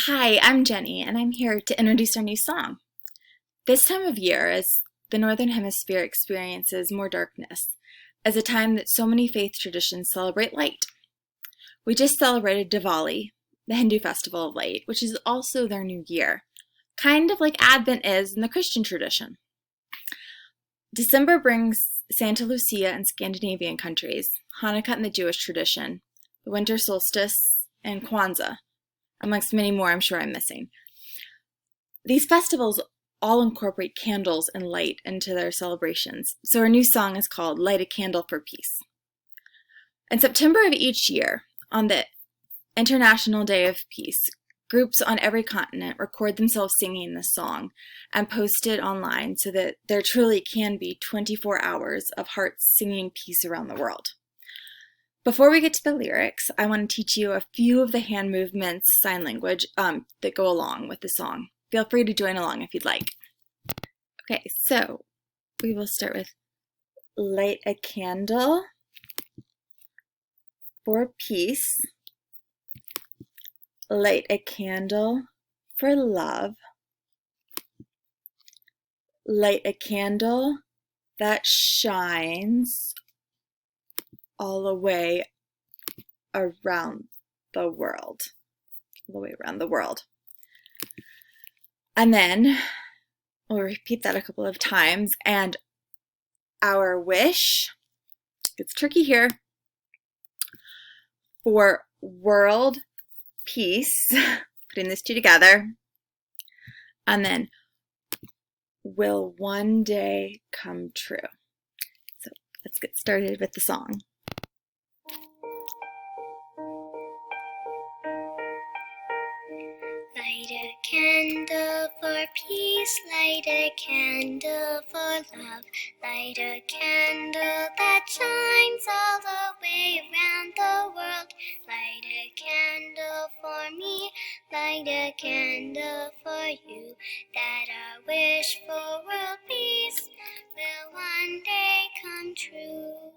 Hi, I'm Jenny, and I'm here to introduce our new song. This time of year, as the Northern Hemisphere experiences more darkness, is a time that so many faith traditions celebrate light. We just celebrated Diwali, the Hindu festival of light, which is also their new year, kind of like Advent is in the Christian tradition. December brings Santa Lucia in Scandinavian countries, Hanukkah in the Jewish tradition, the winter solstice, and Kwanzaa, amongst many more I'm sure I'm missing. These festivals all incorporate candles and light into their celebrations, so our new song is called Light a Candle for Peace. In September of each year, on the International Day of Peace, groups on every continent record themselves singing this song and post it online so that there truly can be 24 hours of hearts singing peace around the world. Before we get to the lyrics, I want to teach you a few of the hand movements, sign language, that go along with the song. Feel free to join along if you'd like. Okay, so we will start with light a candle for peace, light a candle for love, light a candle that shines all the way around the world, And then we'll repeat that a couple of times, and our wish, it's tricky here, for world peace, putting these two together, and then will one day come true. So let's get started with the song. Light a candle for peace, light a candle for love, light a candle that shines all the way around the world. Light a candle for me, light a candle for you, that our wish for world peace will one day come true.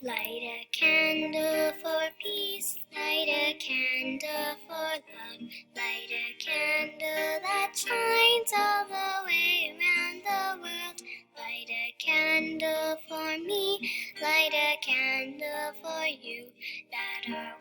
Light a candle for peace, light a candle for love, light a candle that shines all the way around the world. Light a candle for me, light a candle for you, that our